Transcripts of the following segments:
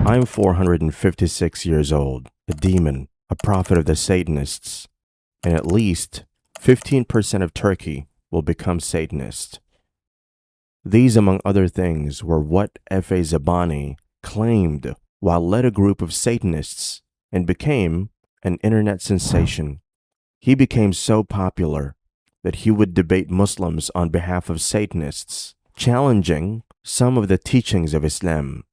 I'm 456 years old, a demon, a prophet of the Satanists, and at least 15% of Turkey will become Satanist. These, among other things, were what F.A. ZEBANI claimed while led a group of Satanists and became an internet sensation. He became so popular that he would debate Muslims on behalf of Satanists, challenging some of the teachings of Islam.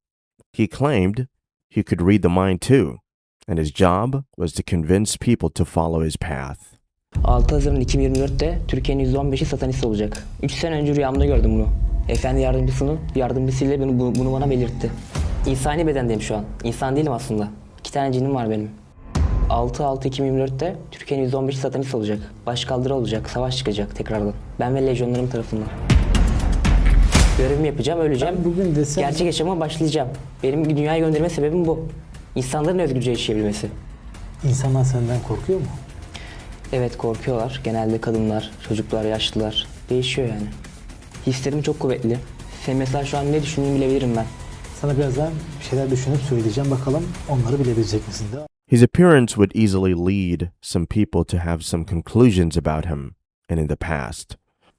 He claimed he could read the mind too, and his job was to convince people to follow his path. 6 Haziran 2024'te Türkiye'nin %15'i Satanist olacak. 3 sene önce rüyamda gördüm bunu. Efendi yardımcısıyla bunu bana belirtti. İnsani bedendeyim şu an. İnsan değilim aslında. 2 tane cinim var benim. 6/6/2024'te Türkiye'nin %15'i Satanist olacak. Başkaldırı olacak, savaş çıkacak tekrardan. Ben ve lejyonlarım tarafından. Görevimi yapacağım, öleceğim. Bugün desem... Gerçek yaşama başlayacağım. Benim dünyaya gönderme sebebim bu. İnsanların özgürce yaşayabilmesi. İnsanlar senden korkuyor mu? Evet, korkuyorlar. Genelde kadınlar, çocuklar, yaşlılar. Değişiyor yani. Hislerim çok kuvvetli. Sen mesela şu an ne düşündüğünü bilebilirim ben. Sana birazdan bir şeyler düşünüp söyleyeceğim. Bakalım onları bilebilecek misin de. His appearance would easily lead some people to have some conclusions about him, and in the past,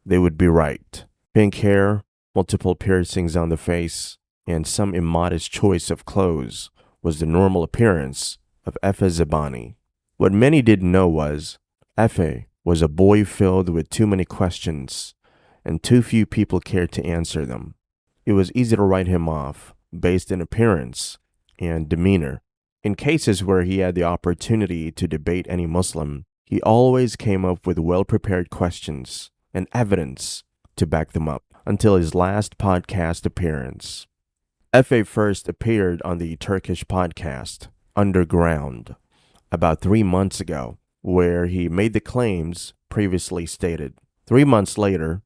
they would be right. Pink hair, multiple piercings on the face, and some immodest choice of clothes was the normal appearance of F.A. ZEBANI. What many didn't know was, F.A. was a boy filled with too many questions, and too few people cared to answer them. It was easy to write him off based on appearance and demeanor. In cases where he had the opportunity to debate any Muslim, he always came up with well-prepared questions and evidence to back them up until his last podcast appearance. F.A. first appeared on the Turkish podcast, Underground, about 3 months ago, where he made the claims previously stated. 3 months later,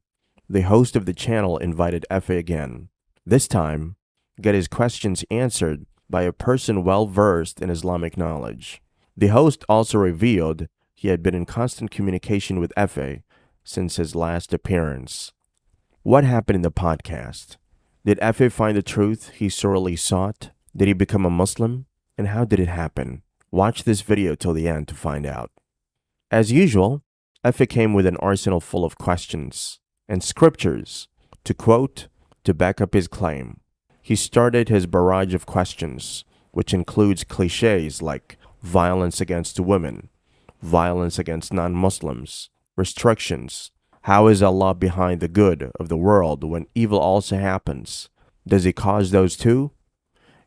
the host of the channel invited F.A. again, this time, get his questions answered by a person well-versed in Islamic knowledge. The host also revealed he had been in constant communication with F.A. since his last appearance. What happened in the podcast? Did F.A. find the truth he sorely sought? Did he become a Muslim? And how did it happen? Watch this video till the end to find out. As usual, F.A. came with an arsenal full of questions and scriptures to quote to back up his claim. He started his barrage of questions, which includes cliches like violence against women, violence against non-Muslims, restrictions. How is Allah behind the good of the world when evil also happens? Does He cause those too?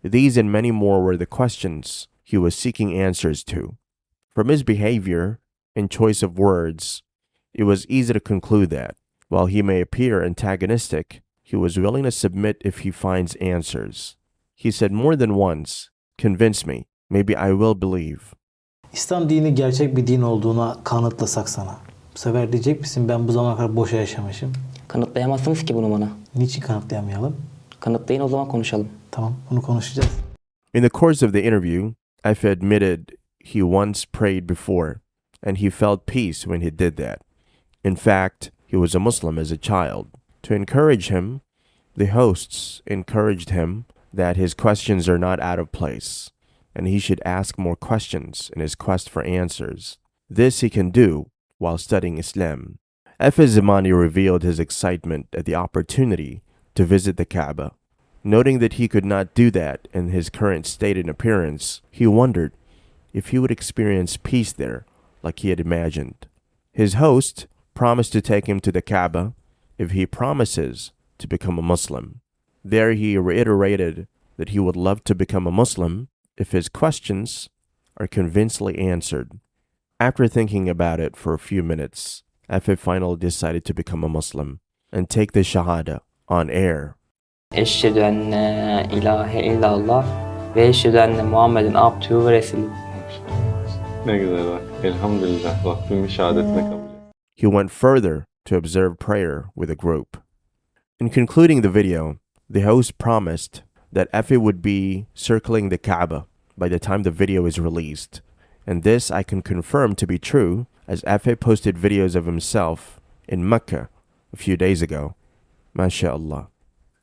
These and many more were the questions he was seeking answers to. From his behavior and choice of words, it was easy to conclude that, while he may appear antagonistic, he was willing to submit if he finds answers. He said more than once, "Convince me, maybe I will believe." İslam dini gerçek bir din olduğuna kanıtlasak sana. Bu sefer diyecek misin ben bu zamana kadar boşa yaşamışım? Kanıtlayamazsınız ki bunu bana. Niçin kanıtlayamayalım? Kanıtlayın, o zaman konuşalım. Tamam, bunu konuşacağız. In the course of the interview, F admitted he once prayed before, and he felt peace when he did that. In fact, he was a Muslim as a child. To encourage him, the hosts encouraged him that his questions are not out of place, and he should ask more questions in his quest for answers. This he can do while studying Islam. F.A. ZEBANI revealed his excitement at the opportunity to visit the Kaaba. Noting that he could not do that in his current state and appearance, he wondered if he would experience peace there like he had imagined. His host promised to take him to the Kaaba if he promises to become a Muslim. There he reiterated that he would love to become a Muslim if his questions are convincingly answered. After thinking about it for a few minutes, F.A. finally decided to become a Muslim and take the Shahada on air. Eşhedü enne ilahe illallah ve eşhedü enne Muhammeden abdühü ve resulü. Ne güzel bak. Elhamdülillah. Rabbimin şehadetine kabul et. He went further to observe prayer with a group. In concluding the video, the host promised that F.A. would be circling the Kaaba by the time the video is released, and this I can confirm to be true as F.A. posted videos of himself in Mecca a few days ago. MashaAllah.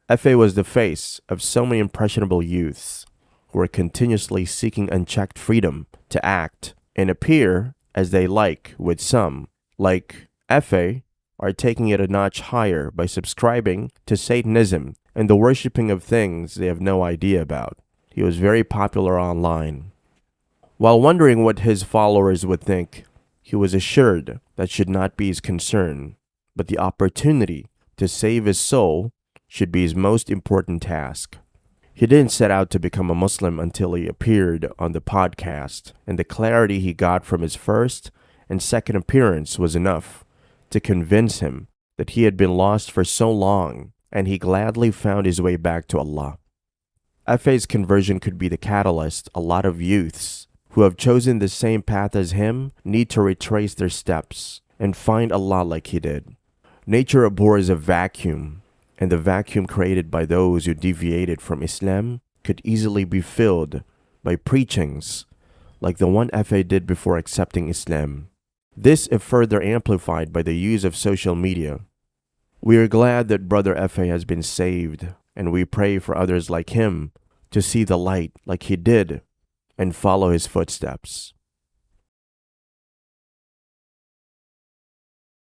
F.A. was the face of so many impressionable youths who are continuously seeking unchecked freedom to act and appear as they like with some, like Efe, are taking it a notch higher by subscribing to Satanism and the worshipping of things they have no idea about. He was very popular online. While wondering what his followers would think, he was assured that should not be his concern, but the opportunity to save his soul should be his most important task. He didn't set out to become a Muslim until he appeared on the podcast, and the clarity he got from his first and second appearance was enough to convince him that he had been lost for so long, and he gladly found his way back to Allah. Efe's conversion could be the catalyst a lot of youths who have chosen the same path as him need to retrace their steps and find Allah like he did. Nature abhors a vacuum, and the vacuum created by those who deviated from Islam could easily be filled by preachings like the one Efe did before accepting Islam. This is further amplified by the use of social media. We are glad that Brother Efe has been saved, and we pray for others like him to see the light like he did and follow his footsteps.